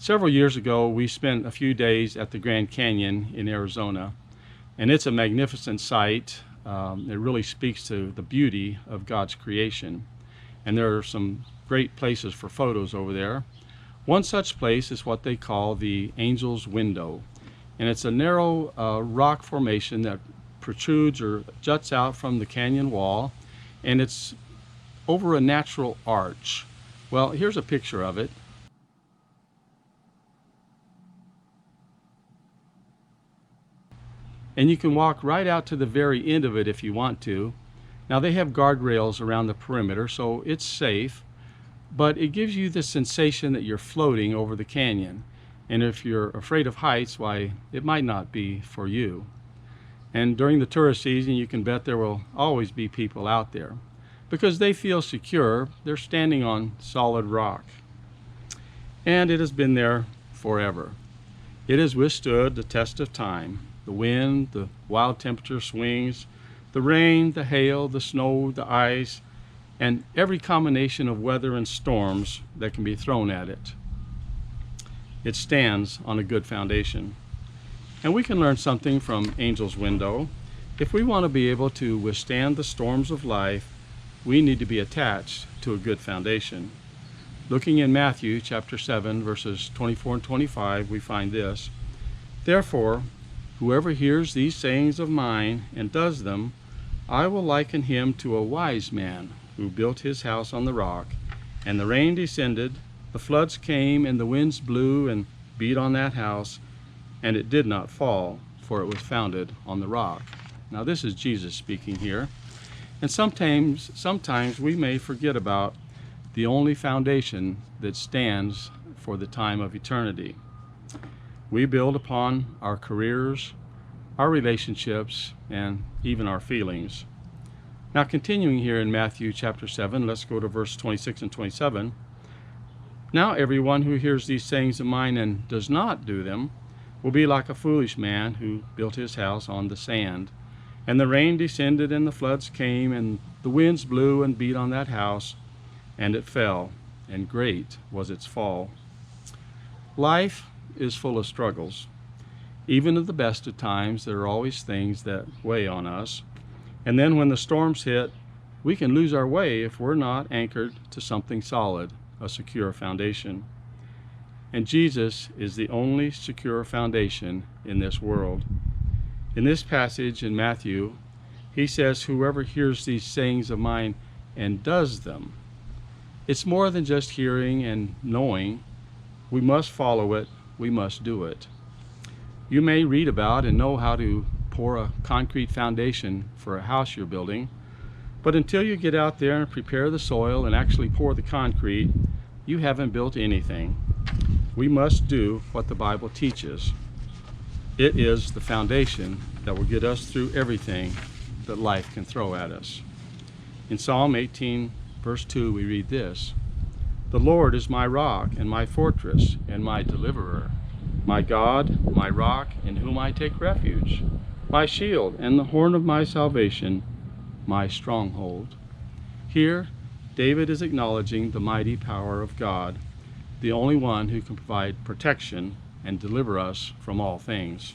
Several years ago, we spent a few days at the Grand Canyon in Arizona, and it's a magnificent sight. It really speaks to the beauty of God's creation, and there are some great places for photos over there. One such place is what they call the Angel's Window, and it's a narrow rock formation that protrudes or juts out from the canyon wall, and it's over a natural arch. Well, here's a picture of it. And you can walk right out to the very end of it if you want to. Now, they have guardrails around the perimeter, so it's safe, but it gives you the sensation that you're floating over the canyon. And if you're afraid of heights, why, it might not be for you. And during the tourist season, you can bet there will always be people out there because they feel secure. They're standing on solid rock. And it has been there forever. It has withstood the test of time. The wind, the wild temperature swings, the rain, the hail, the snow, the ice, and every combination of weather and storms that can be thrown at it. It stands on a good foundation. And we can learn something from Angel's Window. If we want to be able to withstand the storms of life, we need to be attached to a good foundation. Looking in Matthew chapter 7, verses 24 and 25, we find this: "Therefore, whoever hears these sayings of mine and does them, I will liken him to a wise man who built his house on the rock. And the rain descended, the floods came, and the winds blew and beat on that house, and it did not fall, for it was founded on the rock." Now, this is Jesus speaking here. And sometimes we may forget about the only foundation that stands for the time of eternity. We build upon our careers, our relationships, and even our feelings. Now, continuing here in Matthew chapter 7, let's go to verse 26 and 27. "Now everyone who hears these sayings of mine and does not do them will be like a foolish man who built his house on the sand. And the rain descended, and the floods came, and the winds blew and beat on that house, and it fell, and great was its fall." Life is full of struggles. Even at the best of times, there are always things that weigh on us. And then when the storms hit, we can lose our way if we're not anchored to something solid, a secure foundation. And Jesus is the only secure foundation in this world. In this passage in Matthew, he says, "Whoever hears these sayings of mine and does them." It's more than just hearing and knowing. We must follow it. We must do it. You may read about and know how to pour a concrete foundation for a house you're building, but until you get out there and prepare the soil and actually pour the concrete, you haven't built anything. We must do what the Bible teaches. It is the foundation that will get us through everything that life can throw at us. In Psalm 18, verse 2, we read this: "The Lord is my rock and my fortress and my deliverer, my God, my rock, in whom I take refuge, my shield and the horn of my salvation, my stronghold." Here, David is acknowledging the mighty power of God, the only one who can provide protection and deliver us from all things.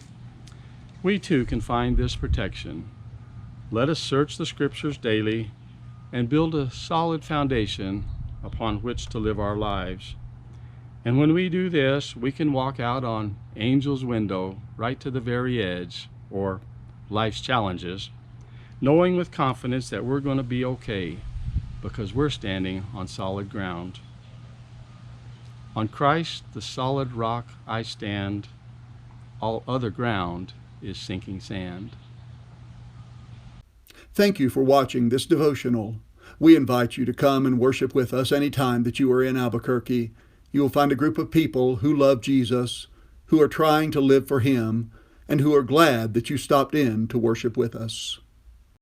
We too can find this protection. Let us search the Scriptures daily and build a solid foundation upon which to live our lives. And when we do this, we can walk out on Angel's Window right to the very edge, or life's challenges, knowing with confidence that we're going to be okay because we're standing on solid ground. On Christ, the solid rock, I stand. All other ground is sinking sand. Thank you for watching this devotional. We invite you to come and worship with us anytime that you are in Albuquerque. You will find a group of people who love Jesus, who are trying to live for Him, and who are glad that you stopped in to worship with us.